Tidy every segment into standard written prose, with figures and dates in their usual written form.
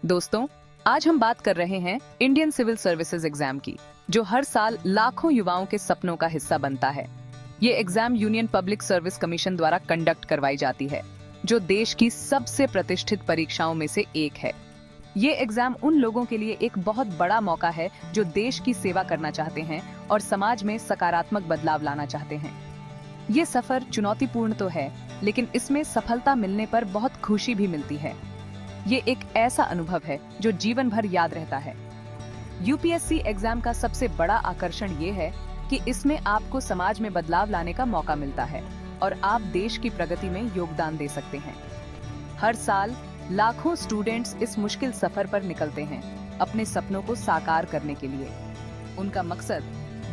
दोस्तों, आज हम बात कर रहे हैं इंडियन सिविल सर्विसेज एग्जाम की, जो हर साल लाखों युवाओं के सपनों का हिस्सा बनता है। ये exam union public service commission द्वारा कंडक्ट करवाई जाती है, जो देश की सबसे प्रतिष्ठित परीक्षाओं में से एक है। ये एग्जाम उन लोगों के लिए एक बहुत बड़ा मौका है जो देश की सेवा करना चाहते हैं और समाज में सकारात्मक बदलाव लाना चाहते हैं। ये सफर चुनौतीपूर्ण तो है, लेकिन इसमें सफलता मिलने पर बहुत खुशी भी मिलती है। ये एक ऐसा अनुभव है जो जीवन भर याद रहता है। यूपीएससी एग्जाम का सबसे बड़ा आकर्षण ये है कि इसमें आपको समाज में बदलाव लाने का मौका मिलता है और आप देश की प्रगति में योगदान दे सकते हैं। हर साल लाखों स्टूडेंट्स इस मुश्किल सफर पर निकलते हैं अपने सपनों को साकार करने के लिए। उनका मकसद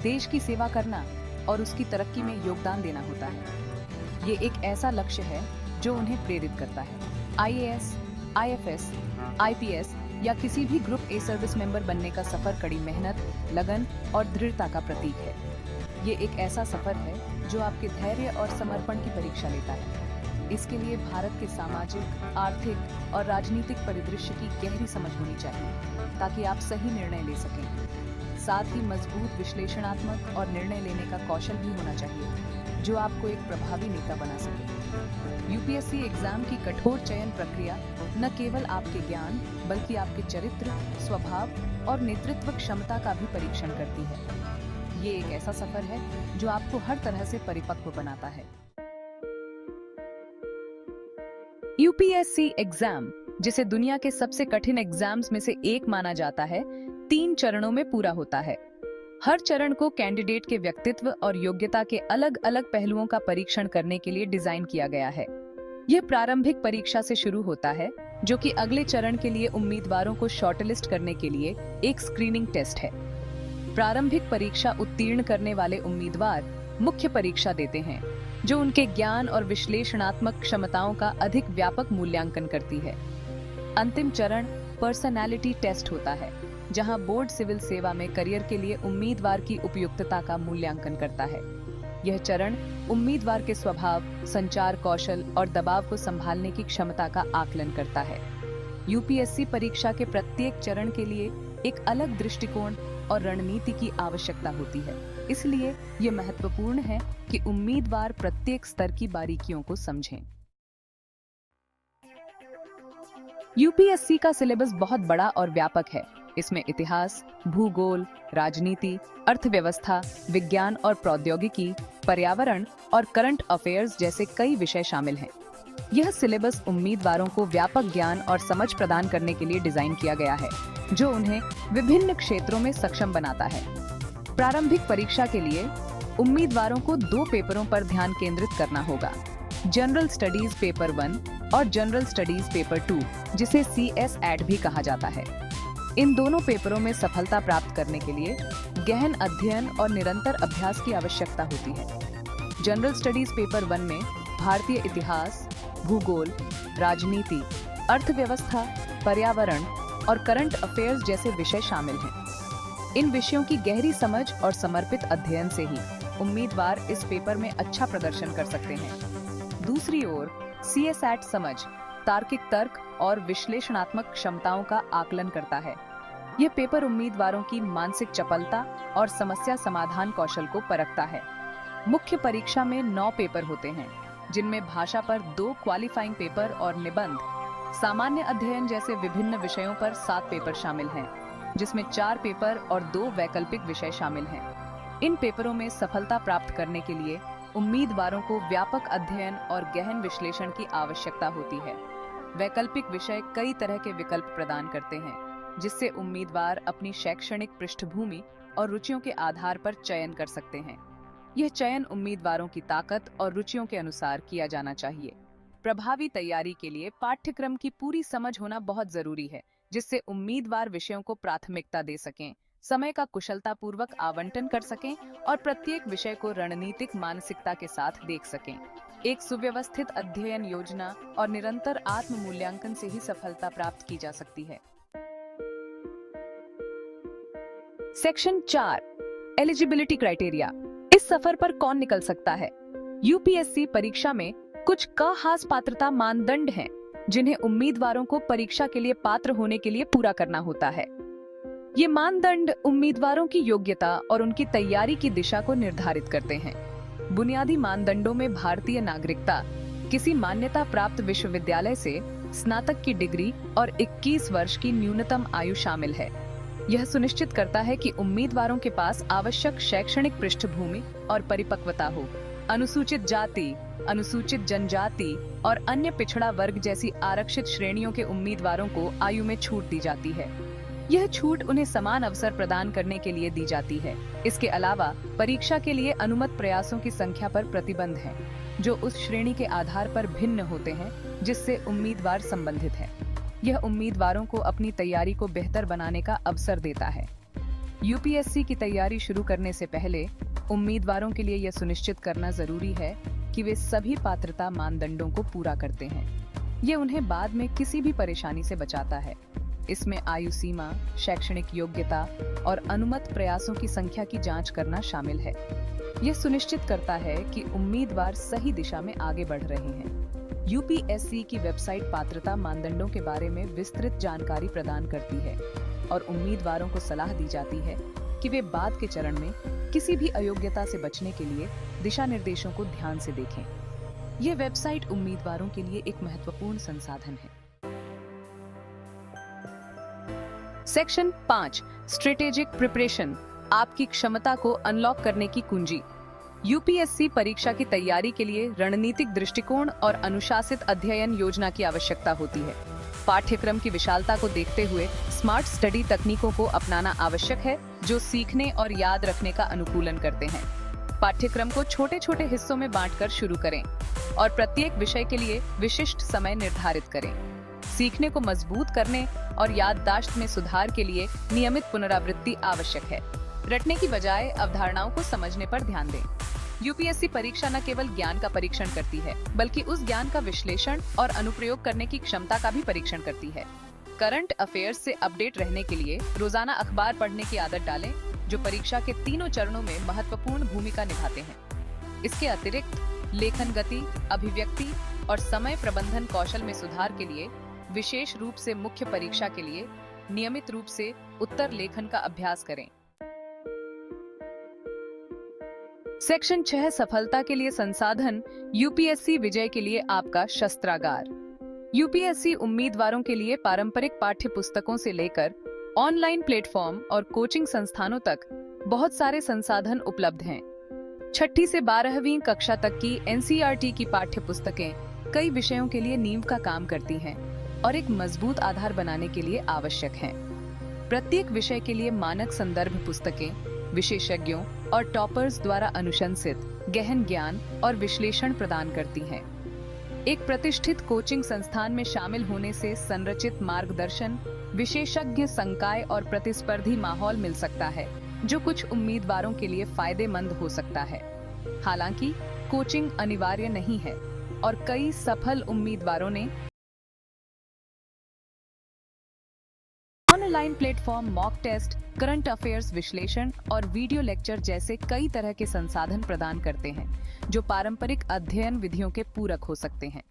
देश की सेवा करना और उसकी तरक्की में योगदान देना होता है। ये एक ऐसा लक्ष्य है जो उन्हें प्रेरित करता है। आईएएस, आईएफएस, आईपीएस या किसी भी ग्रुप ए सर्विस मेंबर बनने का सफर कड़ी मेहनत, लगन और दृढ़ता का प्रतीक है। ये एक ऐसा सफर है जो आपके धैर्य और समर्पण की परीक्षा लेता है। इसके लिए भारत के सामाजिक, आर्थिक और राजनीतिक परिदृश्य की गहरी समझ होनी चाहिए ताकि आप सही निर्णय ले सकें। साथ ही मजबूत विश्लेषणात्मक और निर्णय लेने का कौशल भी होना चाहिए जो आपको एक प्रभावी नेता बना सके। यूपीएससी एग्जाम की कठोर चयन प्रक्रिया न केवल आपके ज्ञान बल्कि आपके चरित्र, स्वभाव और नेतृत्व क्षमता का भी परीक्षण करती है। ये एक ऐसा सफर है जो आपको हर तरह से परिपक्व बनाता है। यूपीएससी एग्जाम, जिसे दुनिया के सबसे कठिन एग्जाम्स में से एक माना जाता है, 3 चरणों में पूरा होता है। हर चरण को कैंडिडेट के व्यक्तित्व और योग्यता के अलग अलग पहलुओं का परीक्षण करने के लिए डिजाइन किया गया है। यह प्रारंभिक परीक्षा से शुरू होता है, जो कि अगले चरण के लिए उम्मीदवारों को शॉर्टलिस्ट करने के लिए एक स्क्रीनिंग टेस्ट है। प्रारंभिक परीक्षा उत्तीर्ण करने वाले उम्मीदवार मुख्य परीक्षा देते हैं, जो उनके ज्ञान और विश्लेषणात्मक क्षमताओं का अधिक व्यापक मूल्यांकन करती है। अंतिम चरण पर्सनैलिटी टेस्ट होता है, जहां बोर्ड सिविल सेवा में करियर के लिए उम्मीदवार की उपयुक्तता का मूल्यांकन करता है। यह चरण उम्मीदवार के स्वभाव, संचार कौशल और दबाव को संभालने की क्षमता का आकलन करता है। यूपीएससी परीक्षा के प्रत्येक चरण के लिए एक अलग दृष्टिकोण और रणनीति की आवश्यकता होती है। इसलिए यह महत्वपूर्ण है कि उम्मीदवार प्रत्येक स्तर की बारीकियों को समझें। यूपीएससी का सिलेबस बहुत बड़ा और व्यापक है। इसमें इतिहास, भूगोल, राजनीति, अर्थव्यवस्था, विज्ञान और प्रौद्योगिकी, पर्यावरण और करंट अफेयर्स जैसे कई विषय शामिल हैं। यह सिलेबस उम्मीदवारों को व्यापक ज्ञान और समझ प्रदान करने के लिए डिजाइन किया गया है, जो उन्हें विभिन्न क्षेत्रों में सक्षम बनाता है। प्रारंभिक परीक्षा के लिए उम्मीदवारों को 2 पेपरों पर ध्यान केंद्रित करना होगा: जनरल स्टडीज पेपर 1 और जनरल स्टडीज पेपर 2, जिसे CSAT भी कहा जाता है। इन दोनों पेपरों में सफलता प्राप्त करने के लिए गहन अध्ययन और निरंतर अभ्यास की आवश्यकता होती है। जनरल स्टडीज पेपर 1 में भारतीय इतिहास, भूगोल, राजनीति, अर्थव्यवस्था, पर्यावरण और करंट अफेयर्स जैसे विषय शामिल हैं। इन विषयों की गहरी समझ और समर्पित अध्ययन से ही उम्मीदवार इस पेपर में अच्छा प्रदर्शन कर सकते हैं। दूसरी ओर CSAT समझ, तार्किक तर्क और विश्लेषणात्मक क्षमताओं का आकलन करता है। यह पेपर उम्मीदवारों की मानसिक चपलता और समस्या समाधान कौशल को परखता है। मुख्य परीक्षा में 9 पेपर होते हैं, जिनमें भाषा पर 2 क्वालिफाइंग पेपर और निबंध, सामान्य अध्ययन जैसे विभिन्न विषयों पर 7 पेपर शामिल हैं, जिसमें 4 पेपर और 2 वैकल्पिक विषय शामिल हैं। इन पेपरों में सफलता प्राप्त करने के लिए उम्मीदवारों को व्यापक अध्ययन और गहन विश्लेषण की आवश्यकता होती है। वैकल्पिक विषय कई तरह के विकल्प प्रदान करते हैं, जिससे उम्मीदवार अपनी शैक्षणिक पृष्ठभूमि और रुचियों के आधार पर चयन कर सकते हैं। यह चयन उम्मीदवारों की ताकत और रुचियों के अनुसार किया जाना चाहिए। प्रभावी तैयारी के लिए पाठ्यक्रम की पूरी समझ होना बहुत जरूरी है, जिससे उम्मीदवार विषयों को प्राथमिकता दे सकें, समय का कुशलतापूर्वक आवंटन कर सकें और प्रत्येक विषय को रणनीतिक मानसिकता के साथ देख सकें। एक सुव्यवस्थित अध्ययन योजना और निरंतर आत्म मूल्यांकन से ही सफलता प्राप्त की जा सकती है। Section 4, eligibility criteria. इस सफर पर कौन निकल सकता है? यूपीएससी परीक्षा में कुछ खास पात्रता मानदंड हैं, जिन्हें उम्मीदवारों को परीक्षा के लिए पात्र होने के लिए पूरा करना होता है। ये मानदंड उम्मीदवारों की योग्यता और उनकी तैयारी की दिशा को निर्धारित करते हैं। बुनियादी मानदंडों में भारतीय नागरिकता, किसी मान्यता प्राप्त विश्वविद्यालय से स्नातक की डिग्री और 21 वर्ष की न्यूनतम आयु शामिल है। यह सुनिश्चित करता है कि उम्मीदवारों के पास आवश्यक शैक्षणिक पृष्ठभूमि और परिपक्वता हो। अनुसूचित जाति, अनुसूचित जनजाति और अन्य पिछड़ा वर्ग जैसी आरक्षित श्रेणियों के उम्मीदवारों को आयु में छूट दी जाती है। यह छूट उन्हें समान अवसर प्रदान करने के लिए दी जाती है। इसके अलावा परीक्षा के लिए अनुमत प्रयासों की संख्या पर प्रतिबंध है, जो उस श्रेणी के आधार पर भिन्न होते हैं जिससे उम्मीदवार संबंधित है। यह उम्मीदवारों को अपनी तैयारी को बेहतर बनाने का अवसर देता है। यूपीएससी की तैयारी शुरू करने से पहले उम्मीदवारों के लिए यह सुनिश्चित करना जरूरी है कि वे सभी पात्रता मानदंडों को पूरा करते हैं। यह उन्हें बाद में किसी भी परेशानी से बचाता है। इसमें आयु सीमा, शैक्षणिक योग्यता और अनुमत प्रयासों की संख्या की जांच करना शामिल है। यह सुनिश्चित करता है कि उम्मीदवार सही दिशा में आगे बढ़ रहे हैं। यूपीएससी की वेबसाइट पात्रता मानदंडों के बारे में विस्तृत जानकारी प्रदान करती है और उम्मीदवारों को सलाह दी जाती है कि वे बाद के चरण में किसी भी अयोग्यता से बचने के लिए दिशा निर्देशों को ध्यान से देखें। यह वेबसाइट उम्मीदवारों के लिए एक महत्वपूर्ण संसाधन है। सेक्शन 5 स्ट्रेटेजिक प्रिपरेशन, आपकी क्षमता को अनलॉक करने की कुंजी। यूपीएससी परीक्षा की तैयारी के लिए रणनीतिक दृष्टिकोण और अनुशासित अध्ययन योजना की आवश्यकता होती है। पाठ्यक्रम की विशालता को देखते हुए स्मार्ट स्टडी तकनीकों को अपनाना आवश्यक है, जो सीखने और याद रखने का अनुकूलन करते हैं। पाठ्यक्रम को छोटे छोटे हिस्सों में बांटकर शुरू करें और प्रत्येक विषय के लिए विशिष्ट समय निर्धारित करें। सीखने को मजबूत करने और याददाश्त में सुधार के लिए नियमित पुनरावृत्ति आवश्यक है। रटने की बजाय अवधारणाओं को समझने पर ध्यान दें। यूपीएससी परीक्षा न केवल ज्ञान का परीक्षण करती है, बल्कि उस ज्ञान का विश्लेषण और अनुप्रयोग करने की क्षमता का भी परीक्षण करती है। करंट अफेयर्स से अपडेट रहने के लिए रोजाना अखबार पढ़ने की आदत डालें, जो परीक्षा के तीनों चरणों में महत्वपूर्ण भूमिका निभाते हैं। इसके अतिरिक्त लेखन गति, अभिव्यक्ति और समय प्रबंधन कौशल में सुधार के लिए विशेष रूप से मुख्य परीक्षा के लिए नियमित रूप से उत्तर लेखन का अभ्यास करें। सेक्शन 6 सफलता के लिए संसाधन, यूपीएससी विजय के लिए आपका शस्त्रागार। यूपीएससी उम्मीदवारों के लिए पारंपरिक पाठ्य पुस्तकों से लेकर ऑनलाइन प्लेटफॉर्म और कोचिंग संस्थानों तक बहुत सारे संसाधन उपलब्ध हैं। 6ठी से 12वीं कक्षा तक की एनसीईआरटी की पाठ्य पुस्तकें कई विषयों के लिए नींव का काम करती हैं और एक मजबूत आधार बनाने के लिए आवश्यक हैं। प्रत्येक विषय के लिए मानक संदर्भ पुस्तकें विशेषज्ञों और टॉपर्स द्वारा अनुशंसित गहन ज्ञान और विश्लेषण प्रदान करती हैं। एक प्रतिष्ठित कोचिंग संस्थान में शामिल होने से संरचित मार्गदर्शन, विशेषज्ञ संकाय और प्रतिस्पर्धी माहौल मिल सकता है, जो कुछ उम्मीदवारों के लिए फायदेमंद हो सकता है। हालांकि कोचिंग अनिवार्य नहीं है और कई सफल उम्मीदवारों ने online platform, mock test, current affairs विश्लेषण और वीडियो लेक्चर जैसे कई तरह के संसाधन प्रदान करते हैं, जो पारंपरिक अध्ययन विधियों के पूरक हो सकते हैं।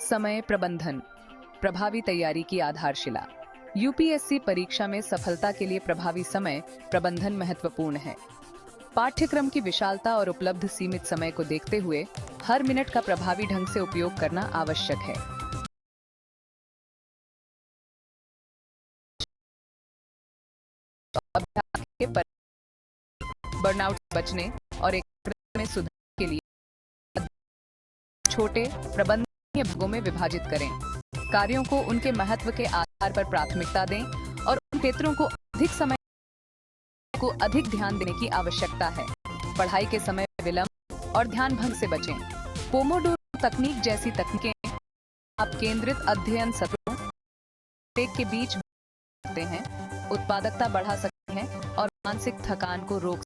समय प्रबंधन, प्रभावी तैयारी की आधारशिला। यूपीएससी परीक्षा में सफलता के लिए प्रभावी समय प्रबंधन महत्वपूर्ण है। पाठ्यक्रम की विशालता और उपलब्ध सीमित समय को देखते हुए हर मिनट का प्रभावी ढंग से उपयोग करना आवश्यक है। अभ्यास के बर्नआउट से बचने और एकाग्रता में सुधार के लिए छोटे प्रबंधनीय भागों में विभाजित करें। कार्यों को उनके महत्व के आधार पर प्राथमिकता दें और उन क्षेत्रों को अधिक ध्यान देने की आवश्यकता है। पढ़ाई के समय विलंब और ध्यान भंग से बचें। पोमोडोरो तकनीक जैसी तकनीकें आप केंद्रित अध्ययन सत्रों के बीच सकते हैं, उत्पादकता बढ़ा सकते हैं और मानसिक थकान को रोक